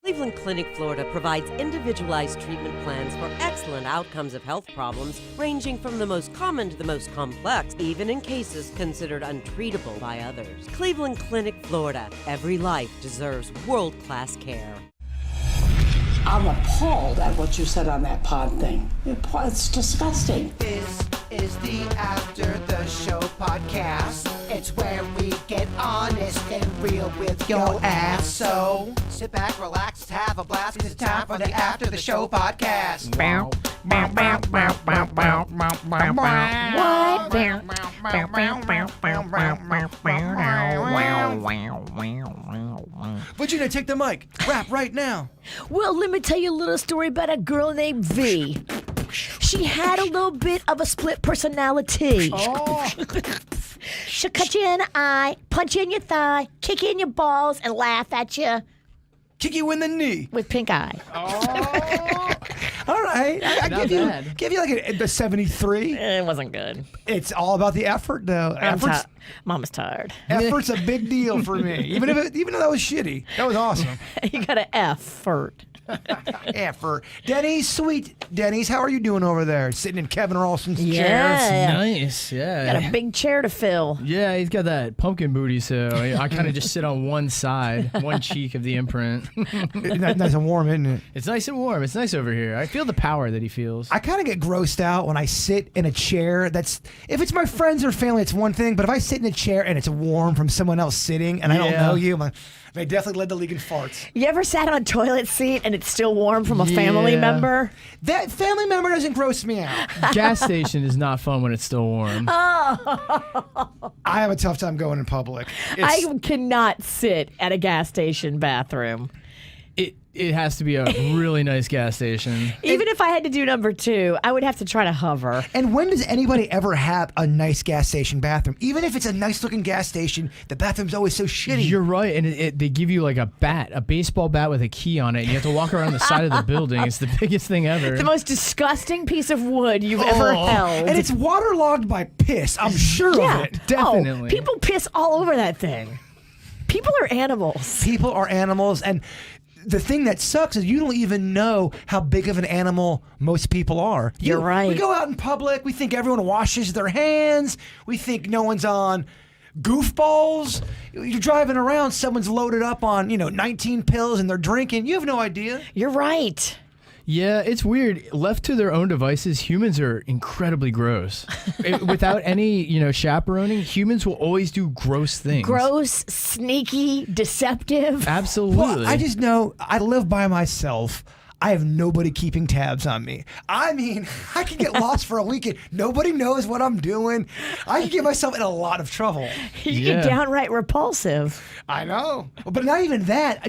Cleveland Clinic, Florida provides individualized treatment plans for excellent outcomes of health problems ranging from the most common to the most complex, even in cases considered untreatable by others. Cleveland Clinic, Florida. Every life deserves world-class care. I'm appalled at what you said on that pod thing. It's disgusting. This is the After the Show podcast. It's where we get honest and real with your ass. So sit back, relax, have a blast, 'cause it's time for the After the Show podcast. But you know, take the mic. Rap right now. Well, let me tell you a little story about a girl named V. She had a little bit of a split personality. Oh. She'll cut you in the eye, punch you in your thigh, kick you in your balls, and laugh at you Kick you in the knee. with pink eye. All right. I give you like a 73. It wasn't good. It's all about the effort, though. Mama's tired. Effort's a big deal for me. Even though that was shitty. That was awesome. You got an effort. Effort. Denny's, sweet Denny's, how are you doing over there? Sitting in Kevin Ralston's chair. Yeah. Nice, yeah. Got a big chair to fill. Yeah, he's got that pumpkin booty, so I kind of just sit on one side, one cheek of the imprint. Nice and warm, isn't it? It's nice and warm. It's nice over here. I feel the power that he feels. I kind of get grossed out when I sit in a chair if it's my friends or family, it's one thing, but if I sit in a chair and it's warm from someone else sitting and I don't know you, they definitely led the league in farts. You ever sat on a toilet seat and it's still warm from a family member? That family member doesn't gross me out. Gas station is not fun when it's still warm. I have a tough time going in public. I cannot sit at a gas station bathroom. It has to be a really nice gas station. Even if I had to do number 2, I would have to try to hover. And when does anybody ever have a nice gas station bathroom? Even if it's a nice looking gas station, the bathroom's always so shitty. You're right, and they give you like a baseball bat with a key on it, and you have to walk around the side of the building. It's the biggest thing ever. The most disgusting piece of wood you've ever held. And it's waterlogged by piss, I'm sure of it. Definitely. Oh, people piss all over that thing. People are animals. People are animals, and the thing that sucks is you don't even know how big of an animal most people are. You're right. We go out in public, we think everyone washes their hands, we think no one's on goofballs. You're driving around, someone's loaded up on, 19 pills and they're drinking. You have no idea. You're right. Yeah, it's weird. Left to their own devices, humans are incredibly gross. Without any, chaperoning, humans will always do gross things. Gross, sneaky, deceptive. Absolutely. Well, I just know I live by myself. I have nobody keeping tabs on me. I mean, I can get lost for a weekend. Nobody knows what I'm doing. I can get myself in a lot of trouble. You're downright repulsive. I know. But not even that.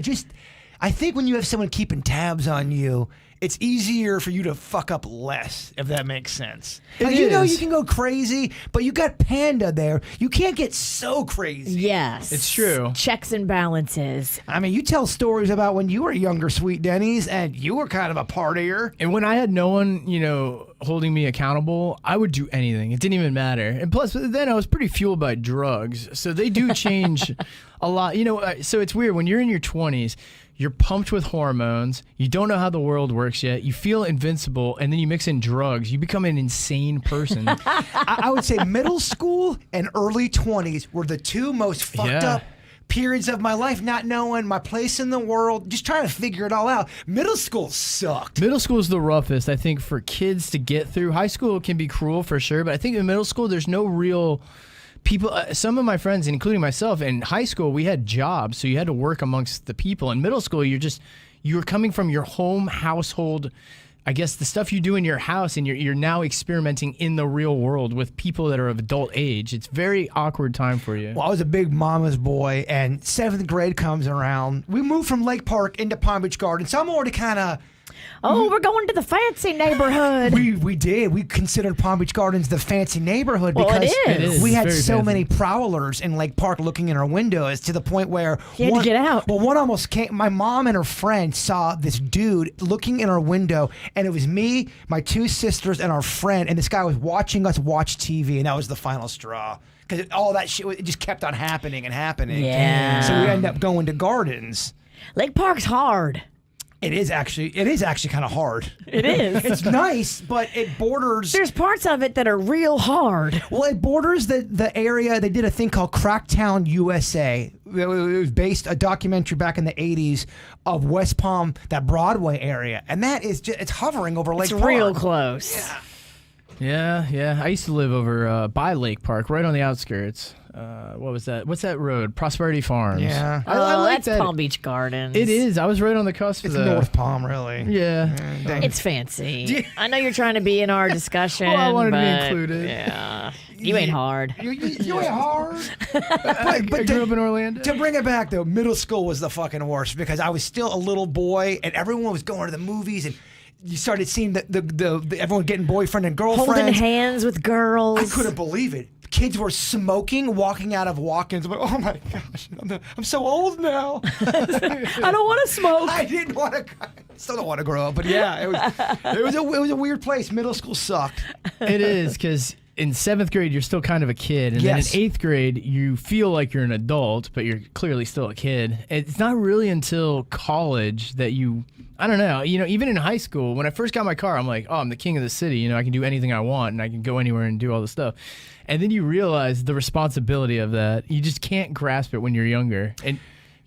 I think when you have someone keeping tabs on you, it's easier for you to fuck up less, if that makes sense. You know you can go crazy, but you got Panda there. You can't get so crazy. Yes. It's true. Checks and balances. I mean, you tell stories about when you were younger, sweet Denny's, and you were kind of a partier. And when I had no one, holding me accountable, I would do anything. It didn't even matter. And plus, then I was pretty fueled by drugs. So they do change a lot. So it's weird. When you're in your 20s, you're pumped with hormones. You don't know how the world works yet. You feel invincible, and then you mix in drugs. You become an insane person. I would say middle school and early 20s were the two most fucked up periods of my life, not knowing my place in the world, just trying to figure it all out. Middle school sucked. Middle school is the roughest, I think, for kids to get through. High school can be cruel for sure, but I think in middle school, there's no real... people, some of my friends, including myself, in high school, we had jobs, so you had to work amongst the people. In middle school, you're coming from your home household, I guess the stuff you do in your house, and you're now experimenting in the real world with people that are of adult age. It's a very awkward time for you. Well, I was a big mama's boy, and 7th grade comes around. We moved from Lake Park into Palm Beach Gardens, so I'm already kind of... Oh, we're going to the fancy neighborhood. We did. We considered Palm Beach Gardens the fancy neighborhood Well, because it is. we had It's very so fancy. many prowlers in Lake Park looking in our windows to the point where You had to get out. Well, one almost came. My mom and her friend saw this dude looking in our window, and it was me, my 2 sisters, and our friend, and this guy was watching us watch TV, and that was the final straw. Because all that shit, it just kept on happening and happening. Yeah. So we ended up going to Gardens. Lake Park's hard. It is actually kind of hard. It is. It's nice, but it borders. There's parts of it that are real hard. Well, it borders the area. They did a thing called Cracktown, USA. It was based a documentary back in the 80s of West Palm, that Broadway area, and that is just, it's hovering over Lake Park. It's real close. Yeah. I used to live over by Lake Park, right on the outskirts. What was that? What's that road? Prosperity Farms. Yeah. I like that's that. Palm Beach Gardens. It is. I was right on the cusp It's of North Palm, really. Yeah. It's fancy. I know you're trying to be in our discussion. Well, I wanted to be but included. Yeah. You ain't hard. You ain't hard. I grew up in Orlando. To bring it back, though, middle school was the fucking worst because I was still a little boy and everyone was going to the movies and you started seeing the everyone getting boyfriend and girlfriends. Holding hands with girls. I couldn't believe it. Kids were smoking, walking out of walk-ins. I'm like, oh my gosh, I'm so old now. I don't want to smoke. I didn't want to. I still don't want to grow up, but yeah, it was a weird place. Middle school sucked. It is, because in 7th grade, you're still kind of a kid. And Yes. then in 8th grade, you feel like you're an adult, but you're clearly still a kid. It's not really until college that I don't know, even in high school, when I first got my car, I'm like, oh, I'm the king of the city. I can do anything I want and I can go anywhere and do all this stuff. And then you realize the responsibility of that. You just can't grasp it when you're younger. And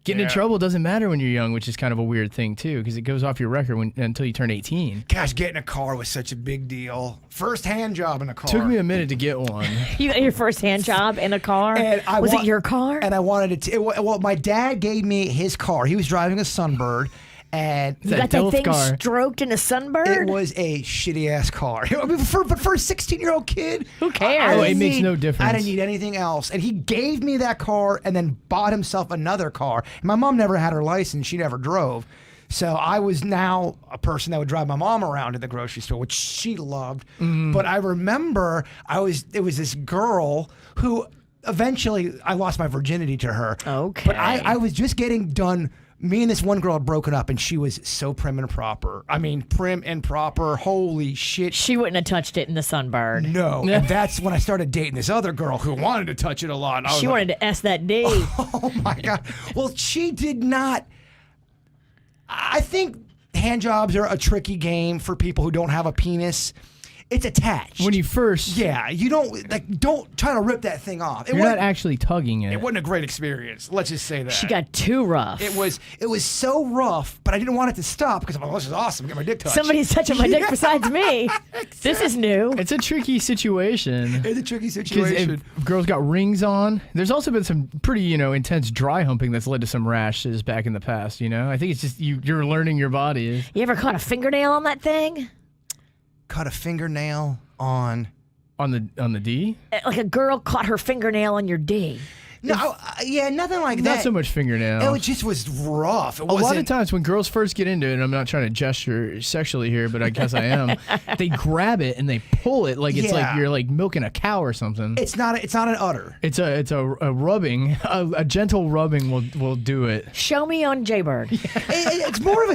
getting in trouble doesn't matter when you're young, which is kind of a weird thing, too, because it goes off your record until you turn 18. Gosh, getting a car was such a big deal. First hand job in a car. Took me a minute to get one. You got your first hand job in a car? And Was it your car? And I wanted to. Well, my dad gave me his car. He was driving a Sunbird. And You got that Dilf thing car. stroked in a Sunbird? it was a shitty ass car. But for a 16-year-old kid, Who cares? I didn't It makes need- no difference. I didn't need anything else. And he gave me that car and then bought himself another car. And my mom never had her license. She never drove. So I was now a person that would drive my mom around to the grocery store, which she loved. But I remember it was this girl who eventually I lost my virginity to her. Okay. But I was just getting done. Me and this one girl had broken up, and she was so prim and proper. I mean, prim and proper. Holy shit. She wouldn't have touched it in the Sunbird. No. And that's when I started dating this other girl who wanted to touch it a lot. And I was She like, wanted to S that D. oh my God. Well, she did not. I think hand jobs are a tricky game for people who don't have a penis. It's attached. When you first, Yeah, you don't try to rip that thing off. you're not actually tugging it. It wasn't a great experience. Let's just say that. She got too rough. It was so rough, but I didn't want it to stop because I'm like, oh, this is awesome. Get my dick touched. Somebody's touching my dick besides me. This is new. It's a tricky situation. It's a tricky Because situation. if girls got rings on, there's also been some pretty, intense dry humping that's led to some rashes back in the past. I think it's just you're learning your body. You ever caught a fingernail on that thing? Cut a fingernail on. On the D? Like a girl caught her fingernail on your D. No, yeah, nothing like that. Not so much fingernail. It just was rough. It A lot of wasn't- times when girls first get into it, and I'm not trying to gesture sexually here, but I guess I am, they grab it and they pull it like it's like Yeah. you're like milking a cow or something. It's not an udder. It's a rubbing, a gentle rubbing will do it. Show me on Jaybird. It's more of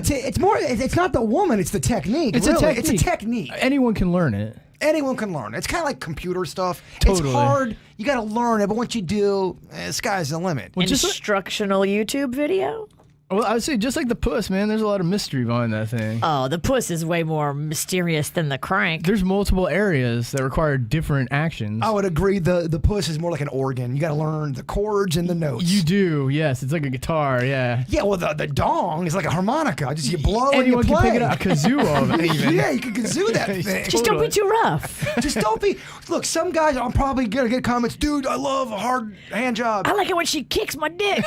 it's not the woman, it's the technique. It's really. a It's a technique. Anyone can learn it. Anyone can learn. It's kind of like computer stuff. Totally. It's hard. You got to learn it, but once you do, sky's the limit. Well, just Instructional YouTube video? well, I would say just like the puss, man. There's a lot of mystery behind that thing. Oh, the puss is way more mysterious than the crank. There's multiple areas that require different actions. I would agree. The puss is more like an organ. You got to learn the chords and the notes. You do, yes. It's like a guitar, yeah. Yeah, well, the dong is like a harmonica. Just you blow and you Anyone play. can pick it up. A kazoo of it, even. Yeah, you can kazoo that thing. Just don't be too rough. Just don't be. Look, some guys, I'm probably going to get comments, dude, I love a hard hand job. I like it when she kicks my dick.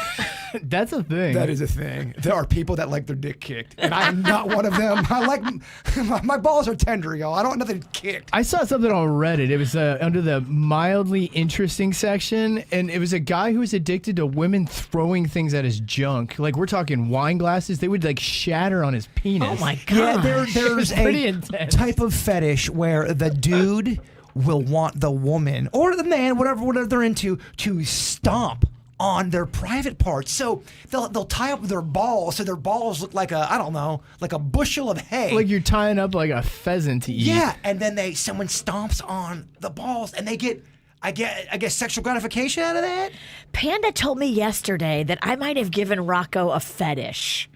That's a thing. That is a thing. There are people that like their dick kicked, and I'm not one of them. I like my balls are tender, y'all. I don't want nothing kicked. I saw something on Reddit. It was under the mildly interesting section, and it was a guy who was addicted to women throwing things at his junk. Like, we're talking wine glasses. They would, like, shatter on his penis. Oh my god. Yeah, there's pretty a intense. type of fetish where the dude will want the woman or the man, whatever they're into, to stomp on their private parts. So they'll tie up their balls so their balls look like like a bushel of hay. Like you're tying up like a pheasant to eat. Yeah, and then someone stomps on the balls and they get I guess sexual gratification out of that. Panda told me yesterday that I might have given Rocco a fetish.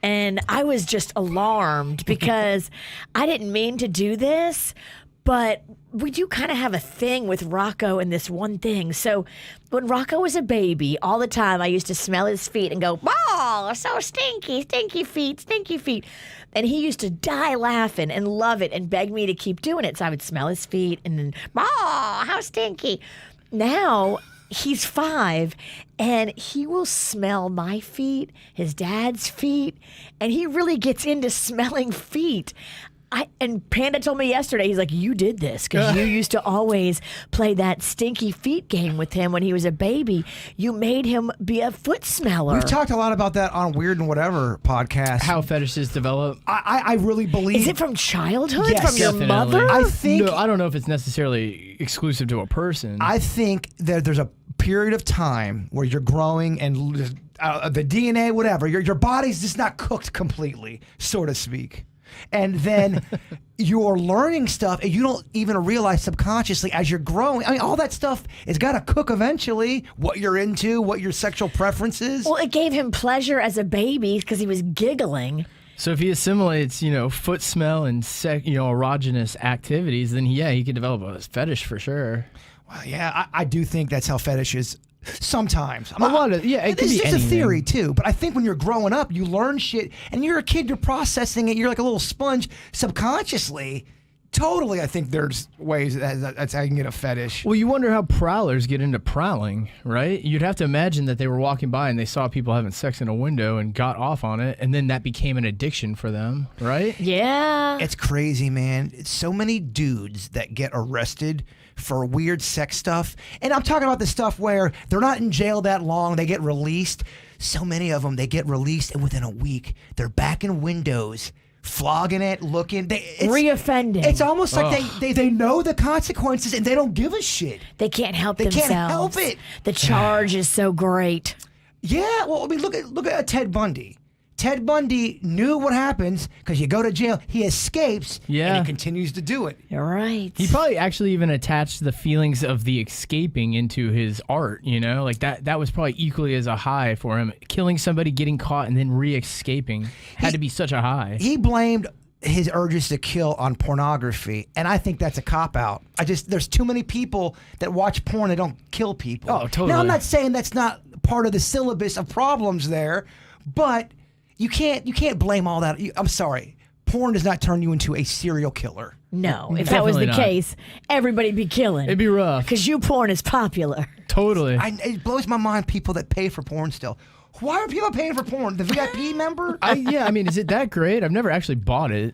And I was just alarmed because I didn't mean to do this, but we do kind of have a thing with Rocco and this one thing. So when Rocco was a baby, all the time I used to smell his feet and go, "Oh, so stinky, stinky feet, stinky feet." And he used to die laughing and love it and beg me to keep doing it. So I would smell his feet and then, "Oh, how stinky." Now he's 5 and he will smell my feet, his dad's feet, and he really gets into smelling feet. And Panda told me yesterday, he's like, "You did this because you used to always play that stinky feet game with him when he was a baby. You made him be a foot smeller." We've talked a lot about that on Weird and Whatever podcast. How fetishes develop. I really believe. Is it from childhood? Yes, from your definitely. mother? I think. No, I don't know if it's necessarily exclusive to a person. I think that there's a period of time where you're growing and the DNA, whatever, your body's just not cooked completely, so to speak. And then you're learning stuff and you don't even realize subconsciously as you're growing. I mean, all that stuff has got to cook eventually, what you're into, what your sexual preference is. Well, it gave him pleasure as a baby because he was giggling. So if he assimilates, foot smell and erogenous activities, then he could develop a fetish for sure. Well, yeah, I do think that's how fetishes. Sometimes. It could be It's a anything. theory too, but I think when you're growing up, you learn shit, and you're a kid, you're processing it, you're like a little sponge subconsciously. Totally, I think there's ways that's how you can get a fetish. Well, you wonder how prowlers get into prowling, right? You'd have to imagine that they were walking by and they saw people having sex in a window and got off on it, and then that became an addiction for them, right? Yeah. It's crazy, man. It's so many dudes that get arrested for weird sex stuff. And I'm talking about the stuff where they're not in jail that long, they get released. So many of them, they get released, and within a week, they're back in windows, flogging it, looking. Reoffending. It's almost like they know the consequences, and they don't give a shit. They can't help They themselves. can't help it. The charge is so great. Yeah, well, I mean, look at Ted Bundy. Ted Bundy knew what happens because you go to jail, he escapes, and Yeah. he continues to do it. You're right. He probably actually even attached the feelings of the escaping into his art, Like that was probably equally as a high for him. Killing somebody, getting caught, and then re-escaping had to be such a high. He blamed his urges to kill on pornography, and I think that's a cop-out. There's too many people that watch porn that don't kill people. Oh, totally. Now, I'm not saying that's not part of the syllabus of problems there, but you can't blame all that. I'm sorry. Porn does not turn you into a serial killer. No, if that was the Definitely not. case, everybody'd be killing. It'd be rough. Because you porn is popular. Totally. It blows my mind, people that pay for porn still. Why are people paying for porn? The VIP member? Is it that great? I've never actually bought it.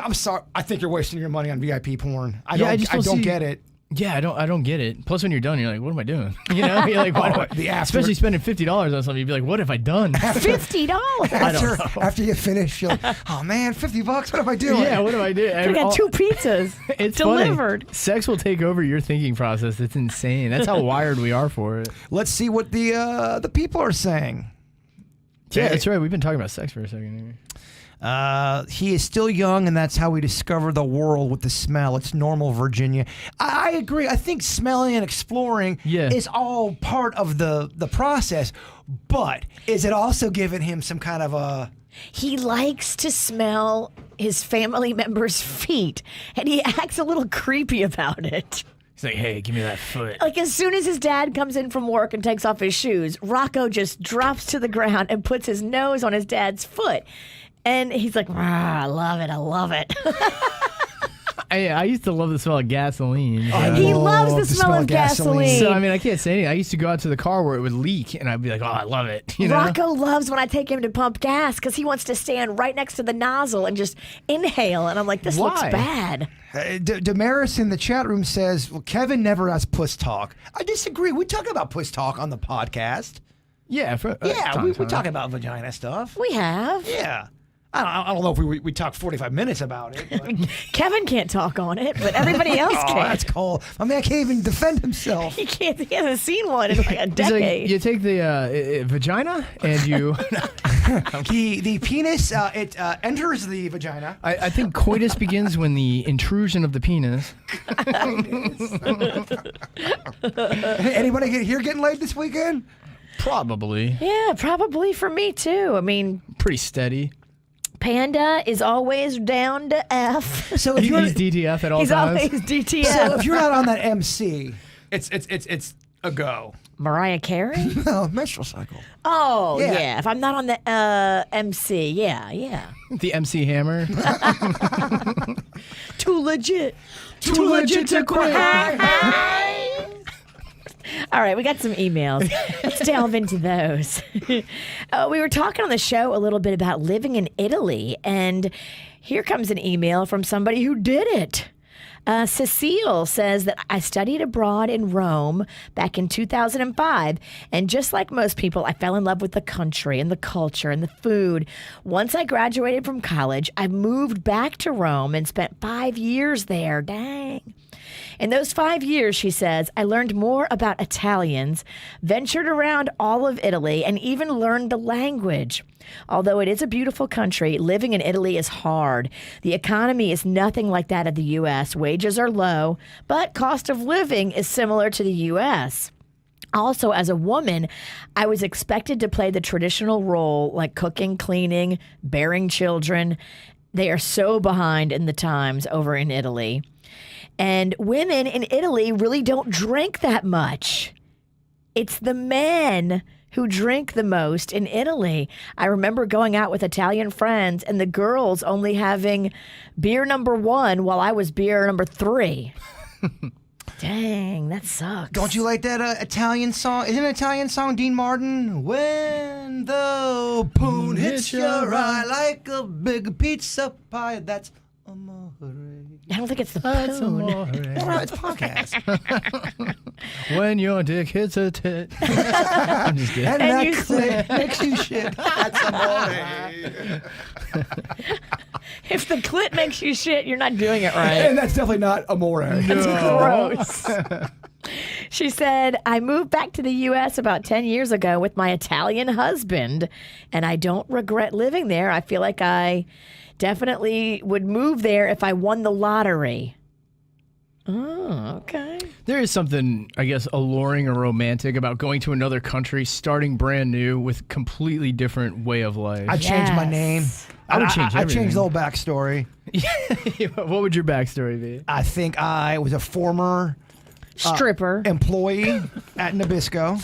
I'm sorry. I think you're wasting your money on VIP porn. I Yeah, I don't, just I don't don't see- get it. Yeah, I don't get it. Plus, when you're done, you're like, what am I doing? You're like, why do I? The after- Especially spending $50 on something, you'd be like, what have I done? $50. After you finish, you're like, oh man, $50. What am I doing? Yeah, what do I do? I got 2 pizzas It's delivered. Funny. Sex will take over your thinking process. It's insane. That's how wired we are for it. Let's see what the people are saying. Yeah, that's right. We've been talking about sex for a second here. He is still young, and that's how we discover the world with the smell. It's normal, Virginia. I agree. I think smelling and exploring is all part of the process. But is it also giving him some kind of a... He likes to smell his family members' feet, and he acts a little creepy about it. He's like, hey, give me that foot. Like, as soon as his dad comes in from work and takes off his shoes, Rocco just drops to the ground and puts his nose on his dad's foot. And he's like, I love it. I love it. I used to love the smell of gasoline. He loves the smell of gasoline. So, I can't say anything. I used to go out to the car where it would leak, and I'd be like, oh, I love it. Rocco loves when I take him to pump gas because he wants to stand right next to the nozzle and just inhale. And I'm like, this looks bad. Damaris in the chat room says, well, Kevin never has puss talk. I disagree. We talk about puss talk on the podcast. Yeah. We talk about vagina stuff. We have. Yeah. I don't know if we talk 45 minutes about it. But. Kevin can't talk on it, but everybody else can. That's cold. My man can't even defend himself. He can't. He hasn't seen one in like a decade. You take the vagina and you... the penis, it enters the vagina. I think coitus begins when the intrusion of the penis. Anybody here getting laid this weekend? Probably. Yeah, probably for me too. I mean, Pretty steady. Panda is always down to F. So if He's you're DTF at all He's times. always DTF. so if you're not on that MC, it's a go. Mariah Carey? No, menstrual cycle. Oh, Yeah. yeah. If I'm not on the MC, yeah. The MC Hammer. Too legit. Too legit to quit. All right, we got some emails. Let's delve into those. We were talking on the show a little bit about living in Italy, and here comes an email from somebody who did it. Cecile says that I studied abroad in Rome back in 2005, and just like most people, I fell in love with the country and the culture and the food. Once I graduated from college, I moved back to Rome and spent 5 years there. Dang. In those 5 years, she says, I learned more about Italians, ventured around all of Italy, and even learned the language. Although it is a beautiful country, living in Italy is hard. The economy is nothing like that of the U.S. Wages are low, but cost of living is similar to the U.S. Also, as a woman, I was expected to play the traditional role like cooking, cleaning, bearing children. They are so behind in the times over in Italy. And women in Italy really don't drink that much. It's the men who drink the most in Italy. I remember going out with Italian friends and the girls only having beer number 1 while I was beer number 3. Dang, that sucks. Don't you like that Italian song? Isn't it an Italian song, Dean Martin? When the poon hits your eye like a big pizza pie, that's amore. I don't think it's the That's poon. amore. Well, it's podcast. When your dick hits a tit. I'm just kidding. And And that you clit makes you shit. That's amore. If the clit makes you shit, you're not doing it And right. that's definitely not amore. Gross. She said, I moved back to the U.S. about 10 years ago with my Italian husband, and I don't regret living there. I feel like I definitely would move there if I won the lottery. Oh, okay. There is something, I guess, alluring or romantic about going to another country, starting brand new with completely different way of life. I'd change my Yes. name. I would change I'd change everything. the whole backstory. What would your backstory be? I think I was a former Stripper. employee at Nabisco.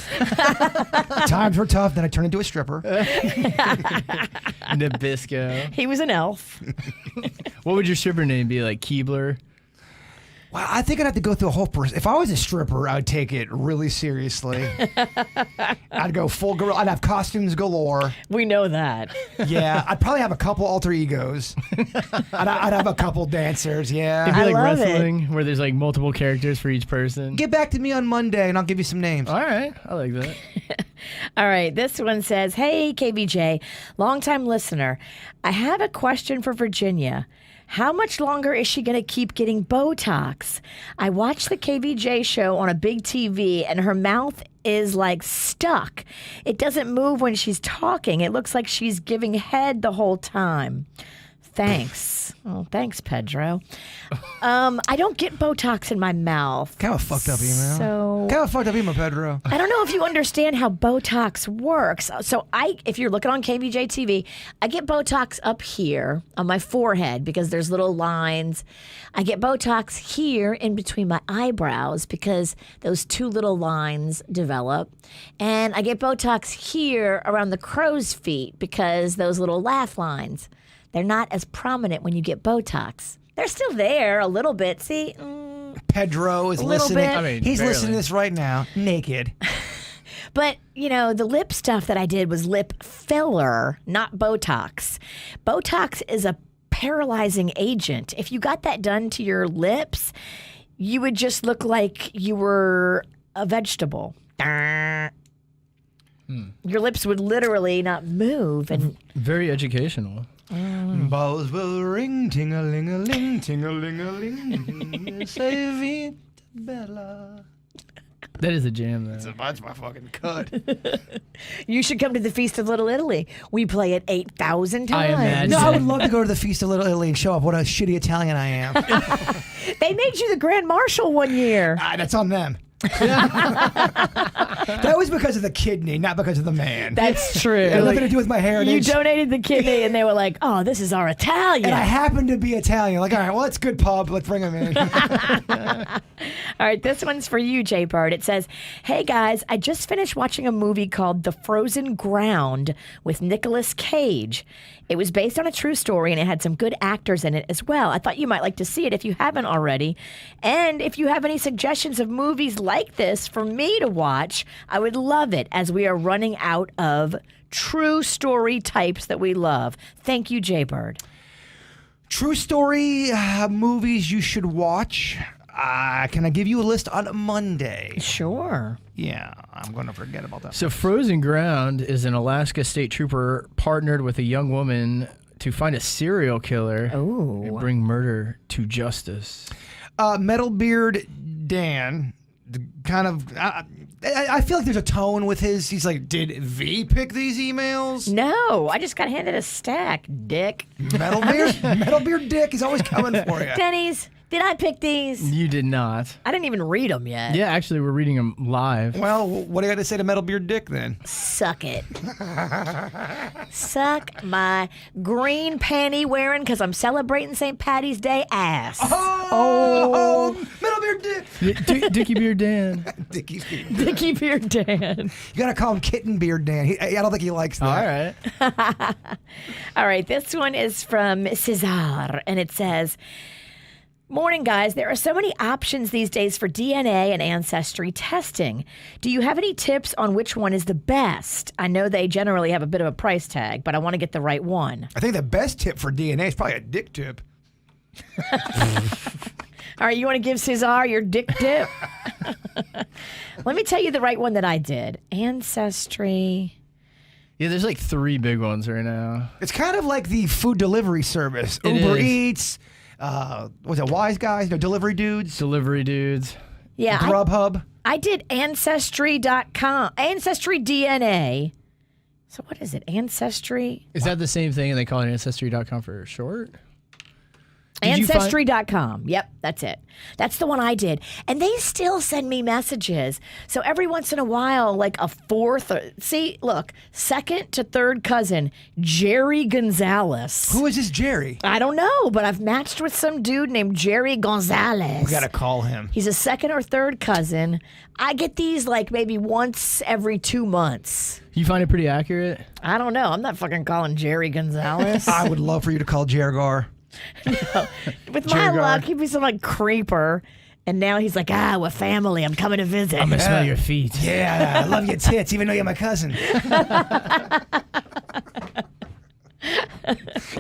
Times were tough, then I turned into a stripper. Nabisco. He was an elf. What would your stripper name be? Like Keebler? Well, I think I'd have to go through a whole person. If I was a stripper, I would take it really seriously. I'd go full gorilla. I'd have costumes galore. We know that. Yeah, I'd probably have a couple alter egos. I'd have a couple dancers. It'd Yeah. be I like love it. wrestling where there's like multiple characters for each person. Get back to me on Monday, and I'll give you some names. All right. I like that. All right, this one says, hey, KVJ, longtime listener. I have a question for Virginia. How much longer is she going to keep getting Botox? I watched the KVJ show on a big TV, and her mouth is like stuck. It doesn't move when she's talking. It looks like she's giving head the whole time. Thanks. Oh, thanks, Pedro. I don't get Botox in my mouth. Kind of a fucked up email. So Kind of fucked up email, Pedro. I don't know if you understand how Botox works. So if you're looking on KVJ TV, I get Botox up here on my forehead because there's little lines. I get Botox here in between my eyebrows because those two little lines develop. And I get Botox here around the crow's feet because those little laugh lines, they're not as prominent when you get Botox. They're still there a little bit. See? Pedro is A little listening. bit. I mean, He's barely. listening to this right now, naked. But, you know, the lip stuff that I did was lip filler, not Botox. Botox is a paralyzing agent. If you got that done to your lips, you would just look like you were a vegetable. Your lips would literally not move. And Very educational. Bells will ring, ting-a-ling-a-ling, ting-a-ling-a-ling. Say Vita Bella. That is a jam, though. That's my fucking cut. you should come to the Feast of Little Italy. We play it 8,000 I times. imagine. No, I would love to go to the Feast of Little Italy and show up what a shitty Italian I am. They made you the Grand Marshal one year. That's on them. That was because of the kidney, not because of the man. That's true. It had nothing to do with my heritage. You donated the kidney, and they were like, "Oh, this is our Italian." And I happen to be Italian. Like, all right, well, it's good pub. Let's bring him in. All right, this one's for you, Jay Bird. It says, "Hey guys, I just finished watching a movie called The Frozen Ground with Nicolas Cage. It was based on a true story, and it had some good actors in it as well. I thought you might like to see it if you haven't already. And if you have any suggestions of movies like this for me to watch, I would love it, as we are running out of true story types that we love. Thank you, Jay Bird." True story movies you should watch. Can I give you a list on Monday? Sure. Yeah, I'm going to forget about that. So Frozen Ground is an Alaska state trooper partnered with a young woman to find a serial killer and bring murder to justice. Metalbeard Dan, kind of... I feel like there's a tone with his... He's like, did V pick these emails? No, I just got handed a stack, dick. Metalbeard Dick is always coming for you. Denny's, did I pick these? You did not. I didn't even read them yet. Yeah, actually, we're reading them live. Well, what do you got to say to Metalbeard Dick then? Suck it. Suck my green panty wearing, because I'm celebrating St. Patty's Day ass. Oh, Metalbeard Dick. Dickie Beard Dan. Dickie's Beard. Dickie Beard Dan. You got to call him Kitten Beard Dan. I don't think he likes that. All right. All right, this one is from Cesar, and it says, "Morning, guys. There are so many options these days for DNA and ancestry testing. Do you have any tips on which one is the best? I know they generally have a bit of a price tag, but I want to get the right one." I think the best tip for DNA is probably a dick tip. All right, you want to give Cesar your dick tip? Let me tell you the right one that I did. Ancestry. Yeah, there's like 3 big ones right now. It's kind of like the food delivery service. It Uber is. Eats, was it Wise Guys? No, Delivery Dudes. Delivery dudes. Yeah, Grubhub. I did Ancestry.com. Ancestry DNA. So what is it? Ancestry? Is that the same thing and they call it Ancestry.com for short? Did you find- Ancestry.com. Yep, that's it. That's the one I did. And they still send me messages. So every once in a while, like a fourth, second to third cousin, Jerry Gonzalez. Who is this Jerry? I don't know, but I've matched with some dude named Jerry Gonzalez. We got to call him. He's a second or third cousin. I get these like maybe once every 2 months. You find it pretty accurate? I don't know. I'm not fucking calling Jerry Gonzalez. I would love for you to call Jergar. With my luck, he'd be some like creeper. And now he's like, we're family. I'm coming to visit. I'm going to smell your feet. Yeah, I love your tits, even though you're my cousin.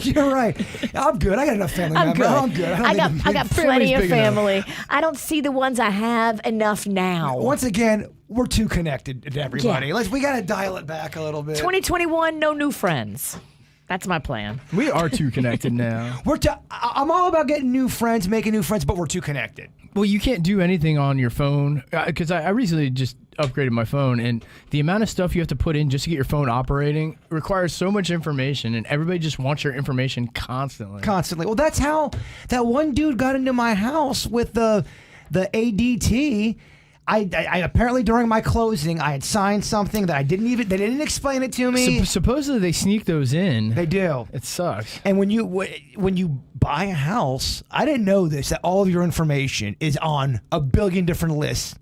You're right. I'm good. I got enough family I'm members. good. I'm good. I got plenty of family. I don't see the ones I have enough now. Once again, we're too connected to everybody. Yeah. We got to dial it back a little bit. 2021, no new friends. That's my plan. We are too connected now. I'm all about getting new friends, making new friends, but we're too connected. Well, you can't do anything on your phone because I recently just upgraded my phone, and the amount of stuff you have to put in just to get your phone operating requires so much information, and everybody just wants your information constantly. Well, that's how that one dude got into my house with the ADT. I apparently during my closing I had signed something that they didn't explain it to me. Supposedly they sneak those in. They do. It sucks. And when you buy a house, I didn't know this, that all of your information is on a billion different lists.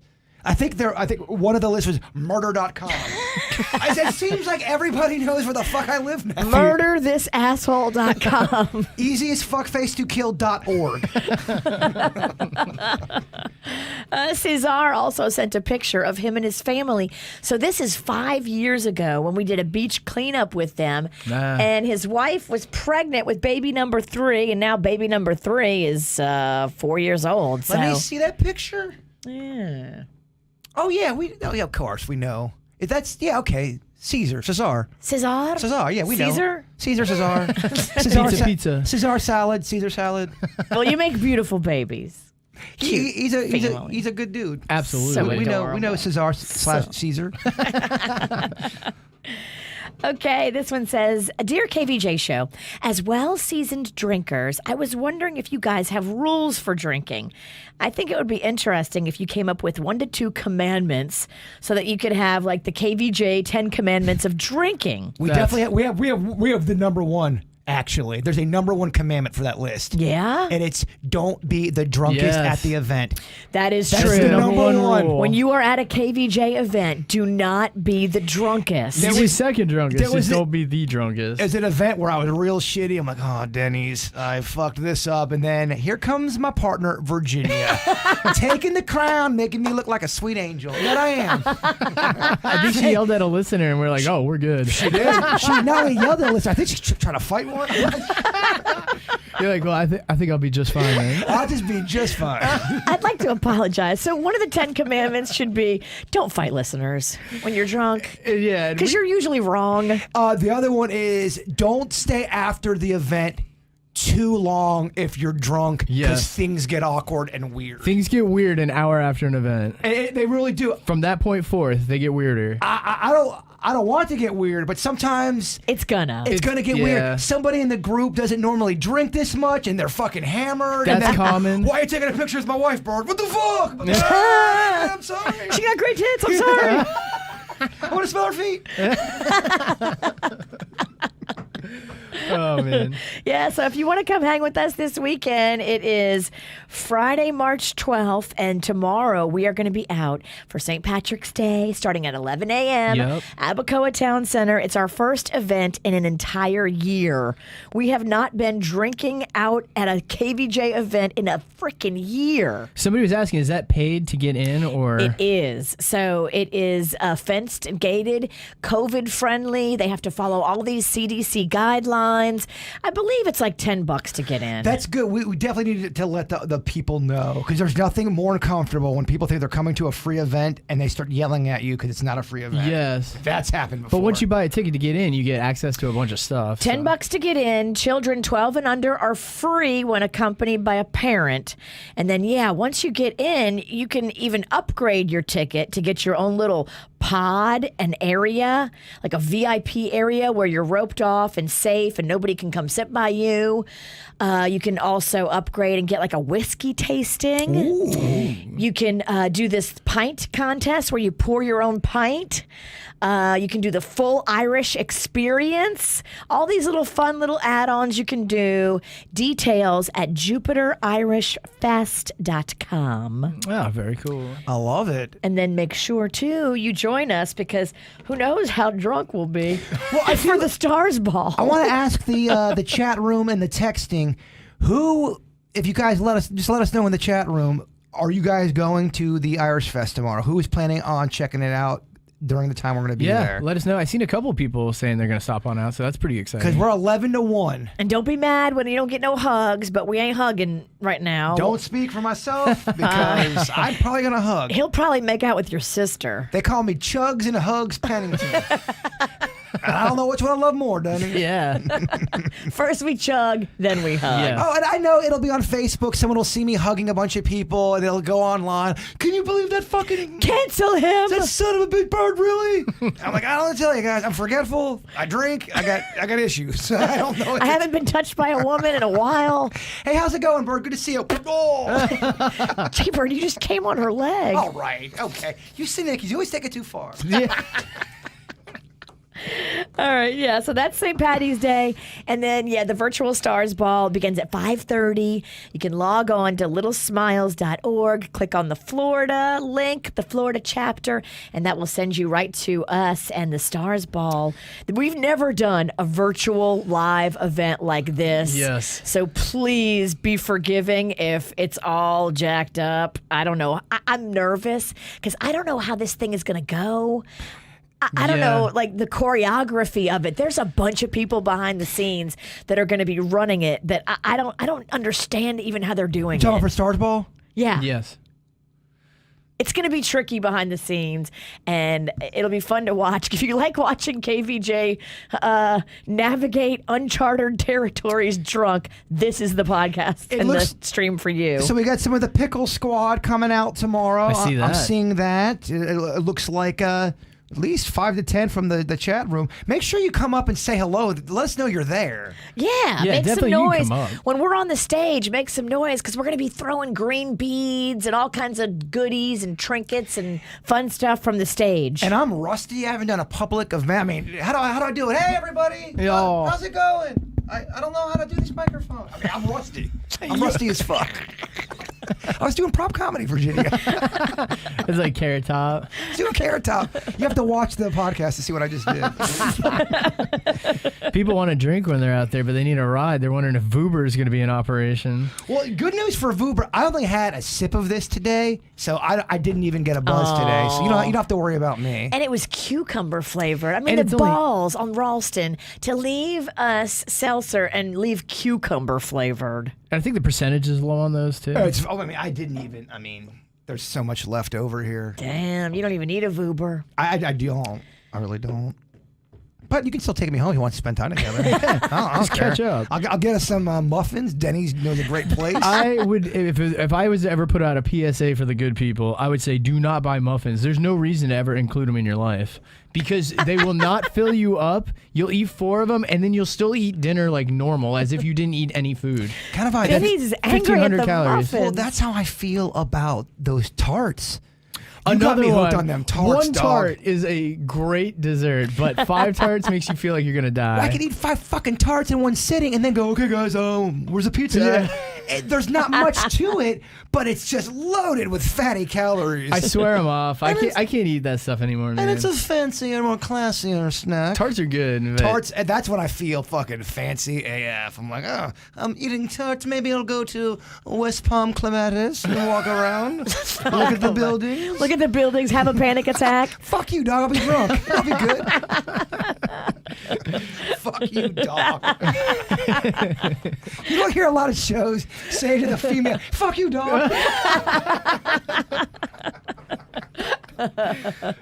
I think one of the lists was murder.com. It seems like everybody knows where the fuck I live now. Murderthisasshole.com. Easiest fuckface to kill.org. Cesar also sent a picture of him and his family. So this is 5 years ago when we did a beach cleanup with them. And his wife was pregnant with baby number 3, and now baby number 3 is 4 years old. Let me see that picture. Yeah. Oh yeah, of course we know. Okay. Cesar, yeah, we know. Caesar, Cesar. Pizza. Cesar salad, Caesar salad. Well, you make beautiful babies. He's a good dude. Absolutely. So we know Cesar / Caesar. Okay, this one says, Dear KVJ Show, as well-seasoned drinkers, I was wondering if you guys have rules for drinking. I think it would be interesting if you came up with 1 to 2 commandments so that you could have like the KVJ 10 commandments of drinking. We definitely we have the number one. Actually, there's a number 1 commandment for that list. Yeah? And it's don't be the drunkest at the event. That's That's true. the number one rule. When you are at a KVJ event, do not be the drunkest. There was second drunkest. there was Just don't be the drunkest. It's an event where I was real shitty. I'm like, oh, Denny's, I fucked this up. And then here comes my partner, Virginia, taking the crown, making me look like a sweet angel. That I am. I think she yelled at a listener, and we're like, "Oh, we're good." She did. She not only yelled at us, I think she's trying to fight one. You're like, "Well, I think I'll be just fine, man." I'll just be just fine. I'd like to apologize. So one of the 10 commandments should be don't fight listeners when you're drunk. Yeah, Because you're usually wrong. The other one is don't stay after the event too long if you're drunk because Yes. things get awkward and weird. things get weird an hour after an event. They really do. From that point forth, they get weirder. I don't want to get weird, but sometimes It's gonna. it's gonna get yeah. weird. Somebody in the group doesn't normally drink this much, and they're fucking hammered. That's and then, common. Why are you taking a picture with my wife, Bird? What the fuck? I'm sorry. She got great tits. I'm sorry. I want to smell her feet. Oh man. Yeah, so if you want to come hang with us this weekend, it is Friday, March 12th, and tomorrow we are going to be out for St. Patrick's Day starting at 11 a.m. Yep. Abacoa Town Center. It's our first event in an entire year. We have not been drinking out at a KVJ event in a freaking year. Somebody was asking, is that paid to get in, or It is. So it is fenced and gated, COVID friendly. They have to follow all these CDC guidelines. I believe it's like $10 to get in. That's good. We definitely need to let the people know because there's nothing more uncomfortable when people think they're coming to a free event and they start yelling at you because it's not a free event. Yes. That's happened before. But once you buy a ticket to get in, you get access to a bunch of stuff. so. $10 to get in. Children 12 and under are free when accompanied by a parent. And then, yeah, once you get in, you can even upgrade your ticket to get your own little pod, an area, like a VIP area where you're roped off and safe and nobody can come sit by you. You can also upgrade and get like a whiskey tasting. Ooh. You can do this pint contest where you pour your own pint. You can do the full Irish experience. All these little fun little add-ons you can do. Details at JupiterIrishFest.com. Oh, very cool. I love it. And then make sure, too, you join us because who knows how drunk we'll be Well, for the Stars Ball. I want to ask the chat room and the texting, who, if you guys let us know in the chat room, are you guys going to the Irish Fest tomorrow? Who is planning on checking it out during the time we're going to be there? Let us know. I've seen a couple people saying they're going to stop on out, so that's pretty exciting. Because we're 11-1. And don't be mad when you don't get no hugs, but we ain't hugging right now. Don't speak for myself because I'm probably going to hug. He'll probably make out with your sister. They call me Chugs and Hugs Pennington. I don't know which one I love more, Dunny. yeah. First we chug, then we hug. Yeah. Oh, and I know it'll be on Facebook. Someone will see me hugging a bunch of people, and they'll go online. Can you believe that fucking... Cancel him! That son of a big bird, really? I'm like, I don't know what to tell you guys. I'm forgetful. I drink. I got issues. I don't know. I haven't been touched by a woman in a while. Hey, how's it going, Bird? Good to see you. Oh. Gee, Bird, you just came on her leg. All right. Okay. You cynics, you always take it too far. Yeah. All right, yeah, so that's St. Patty's Day. And then, yeah, the virtual Stars Ball begins at 5:30. You can log on to littlesmiles.org, click on the Florida link, the Florida chapter, and that will send you right to us and the Stars Ball. We've never done a virtual live event like this. Yes. So please be forgiving if it's all jacked up. I don't know. I'm nervous because I don't know how this thing is going to go. I don't know, like the choreography of it. There's a bunch of people behind the scenes that are going to be running it that I don't understand even how they're doing Talking it. for Stars Ball? Yeah. Yes. It's going to be tricky behind the scenes, and it'll be fun to watch. If you like watching KVJ navigate uncharted territories drunk, this is the podcast and the stream for you. So we got some of the Pickle Squad coming out tomorrow. I see that. I'm seeing that. It looks like at least 5 to 10 from the chat room. Make sure you come up and say hello. Let us know you're there. Yeah, make some definitely you can noise. come up. When we're on the stage, make some noise because we're going to be throwing green beads and all kinds of goodies and trinkets and fun stuff from the stage. And I'm rusty. I haven't done a public of. I mean, how do I do it? Hey, everybody. Yo. How's it going? I don't know how to do this microphone. I mean, I'm rusty. I'm rusty as fuck. I was doing prop comedy, Virginia. It's like Carrot Top. Do a Carrot Top. You have to watch the podcast to see what I just did. People want to drink when they're out there, but they need a ride. They're wondering if Vuber is going to be in operation. Well, good news for Vuber. I only had a sip of this today, so I didn't even get a buzz today. So you don't have to worry about me. And it was cucumber flavored. I mean, And the it's only- balls on Ralston to leave us seltzer and leave cucumber flavored. I think the percentage is low on those too. I mean, there's so much left over here. Damn, you don't even need a Vuber. I don't. I really don't. But you can still take me home if you want to spend time together. I don't care. catch up. I'll get us some muffins. Denny's knows a great place. I would, if I was to ever put out a PSA for the good people, I would say do not buy muffins. There's no reason to ever include them in your life because they will not fill you up. You'll eat 4 of them and then you'll still eat dinner like normal, as if you didn't eat any food. Kind of Denny's is angry at the 1,500 calories. muffins. Well, that's how I feel about those tarts. You got Another me hooked one. on them tarts, One dog. tart is a great dessert, but 5 tarts makes you feel like you're gonna die. I could eat 5 fucking tarts in one sitting and then go, okay, guys, where's the pizza? Yeah. There's not much to it, but it's just loaded with fatty calories. I swear I'm off. I And can't eat that stuff anymore, man. and it's a fancier, more classier snack. Tarts are good. but- Tarts, and that's when I feel fucking fancy AF. I'm like, oh, I'm eating tarts. Maybe I'll go to West Palm Clematis and walk around, look at the buildings. Look at the buildings, have a panic attack. Fuck you, dog. I'll be drunk. I'll be good. Fuck you, dog. You don't hear a lot of shows say to the female, fuck you, dog. Oh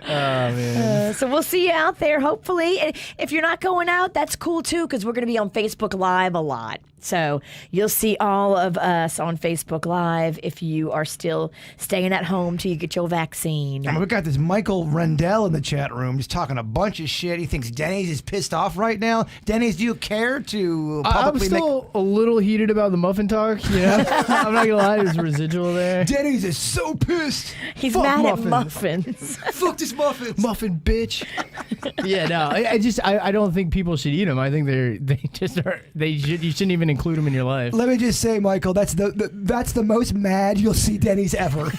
man. So we'll see you out there, hopefully. And if you're not going out, that's cool too, because we're going to be on Facebook Live a lot. So you'll see all of us on Facebook Live if you are still staying at home till you get your vaccine. We got this Michael Rendell in the chat room just talking a bunch of shit. He thinks Denny's is pissed off right now. Denny's, do you care to I'm publicly still a little heated about the muffin talk. Yeah, I'm not gonna lie. There's residual there. Denny's is so pissed. He's Fuck mad muffins. at muffins. Fuck this muffins. Muffin bitch. Yeah, no, I don't think people should eat them. I think you shouldn't even include them in your life. Let me just say, Michael, that's the most mad you'll see Denny's ever.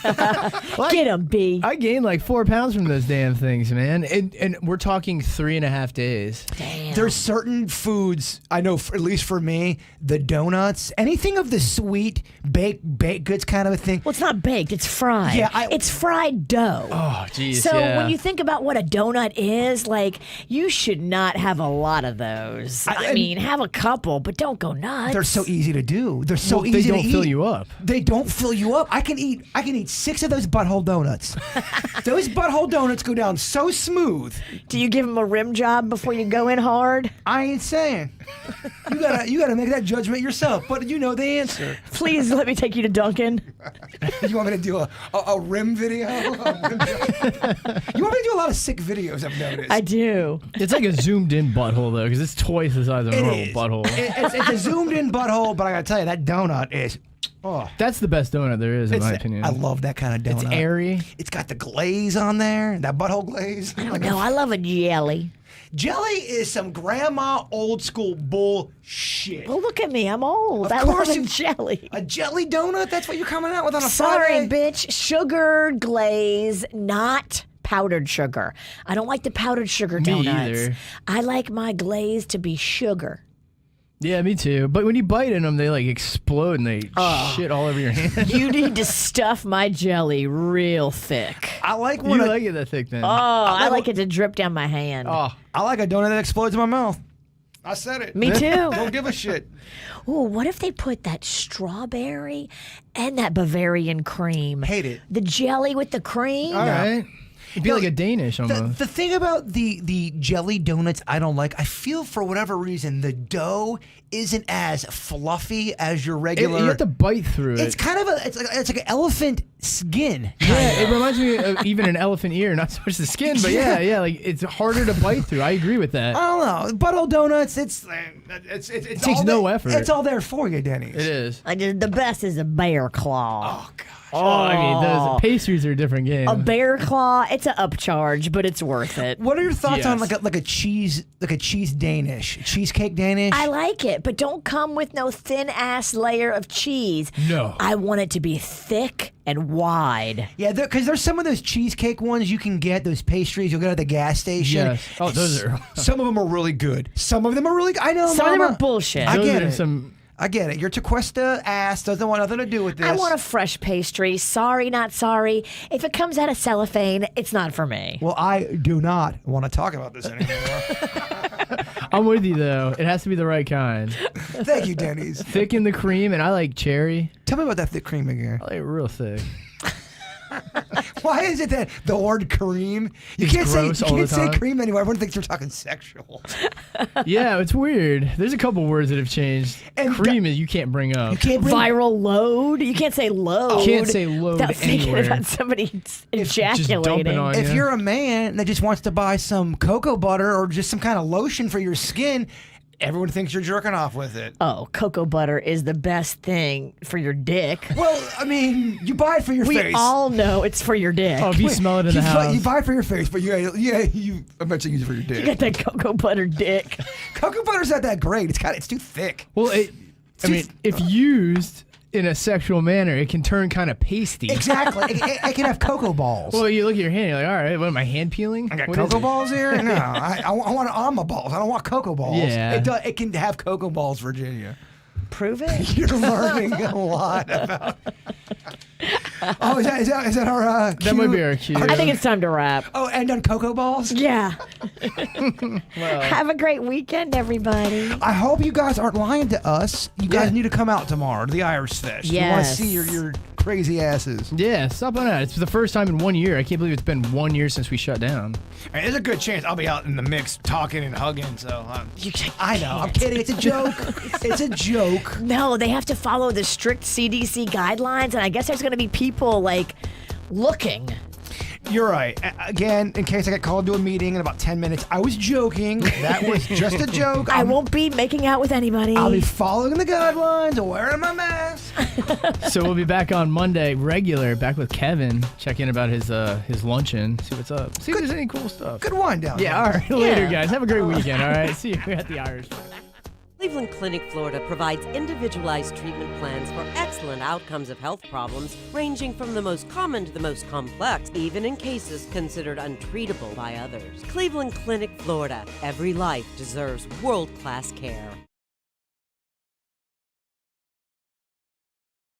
Get him, B. I gained like 4 pounds from those damn things, man. And we're talking 3.5 days. Damn. There's certain foods, I know, at least for me, the donuts, anything of the sweet, baked goods kind of a thing. Well, it's not baked. It's fried. Yeah, it's fried dough. Oh, jeez. So yeah. when you think about what a donut is, like, you should not have a lot of those. I and- mean, have a couple, but don't go nuts. They're so easy to do. They're so Well, easy they don't to fill eat. you up. They don't fill you up. I can eat 6 of those butthole donuts. Those butthole donuts go down so smooth. Do you give them a rim job before you go in hard? I ain't saying. You gotta make that judgment yourself. But you know the answer. Please let me take you to Dunkin'. You want me to do a rim video? You want me to do a lot of sick videos, I've noticed. I do. It's like a zoomed in butthole though, because it's twice the size of a It normal is. butthole. It's a zoomed in butthole, but I gotta tell you, that donut is. Oh, That's the best donut there is, in my opinion. I love that kind of donut. It's airy. It's got the glaze on there, that butthole glaze. I don't know. I love a jelly. Jelly is some grandma old school bullshit. Well, look at me. I'm old. Of I course love a you- jelly. A jelly donut? That's what you're coming out with on a Sorry, Friday? bitch. Sugar glaze, not powdered sugar. I don't like the powdered sugar Me donuts. either. I like my glaze to be sugar. Yeah, me too. But when you bite in them, they like explode and they shit all over your hand. You need to stuff my jelly real thick. I like You when like it that thick then? Oh, I like it to drip down my hand. Oh, I like a donut that explodes in my mouth. I said it. Me too. Don't give a shit. Ooh, what if they put that strawberry and that Bavarian cream? Hate it. The jelly with the cream? all right. It'd be like a Danish almost. The thing about the jelly donuts I don't like, I feel for whatever reason the dough isn't as fluffy as your regular. You have to bite through it. It's kind of it's like an elephant skin. Yeah, it reminds me of even an elephant ear, not so much the skin, but yeah, like it's harder to bite through. I agree with that. I don't know. Butthole donuts, it takes no effort. It's all there for you, Denny's. It is. The best is a bear claw. Oh God. Oh, I mean, those pastries are a different game. A bear claw, it's an upcharge, but it's worth it. What are your thoughts on Yes. like a cheese Danish, cheesecake Danish? I like it, but don't come with no thin ass layer of cheese. No. I want it to be thick and wide. Yeah, because there's some of those cheesecake ones you can get, those pastries you'll get at the gas station. Yes. Oh, those are. Some of them are really good. Some of them are really. I know. Some of them Mama. are bullshit. I Those get are it. I get it. Your Tequesta ass doesn't want nothing to do with this. I want a fresh pastry. Sorry, not sorry. If it comes out of cellophane, it's not for me. Well, I do not want to talk about this anymore. I'm with you though. It has to be the right kind. Thank you, Denny's. Thick in the cream, and I like cherry. Tell me about that thick cream again. I like it real thick. Why is it that the word cream? You It's can't gross say all the say time. cream anymore. Everyone thinks you're talking sexual. Yeah, it's weird. There's a couple words that have changed. And Cream is you can't bring up. You can't bring Viral load? You can't say load. Can't say load without thinking anywhere. about somebody Just dump it ejaculating. on If you. you're a man that just wants to buy some cocoa butter or just some kind of lotion for your skin, everyone thinks you're jerking off with it. Oh, cocoa butter is the best thing for your dick. Well, I mean, you buy it for your We face. all know it's for your dick. Oh, if you smell it in the house. You buy it for your face, but you eventually use it for your You dick. got that cocoa butter dick. Cocoa butter's not that great. It's too thick. Well, I mean, if used in a sexual manner, it can turn kind of pasty. Exactly. it can have cocoa balls. Well, you look at your hand, you're like, all right, what am I hand peeling? I got What is cocoa it? balls here? No, I want almond balls. I don't want cocoa balls. Yeah. It can have cocoa balls, Virginia. Prove it. You're learning a lot about. Oh, is that our cue? That might be our cue. I think it's time to wrap. Oh, and on cocoa balls? Yeah. Have a great weekend, everybody. I hope you guys aren't lying to us. You guys need to come out tomorrow to the Irish Fest. We want to Yes. see your crazy asses. Yeah, stop on that. It's the first time in 1 year. I can't believe it's been 1 year since we shut down. And there's a good chance I'll be out in the mix talking and hugging. So You I know. I'm can't. kidding. It's a joke. It's a joke. No, they have to follow the strict CDC guidelines, and I guess there's going to be people like looking. You're right. Again, in case I get called to a meeting in about 10 minutes, I was joking. That was just a joke. I won't be making out with anybody. I'll be following the guidelines, wearing my mask. So we'll be back on Monday, back with Kevin, check in about his luncheon, see what's up, see if there's any cool stuff. Good wine down Yeah, all right. Later, guys. Have a great weekend. All right. See you at the Irish. Cleveland Clinic, Florida provides individualized treatment plans for excellent outcomes of health problems, ranging from the most common to the most complex, even in cases considered untreatable by others. Cleveland Clinic, Florida. Every life deserves world-class care.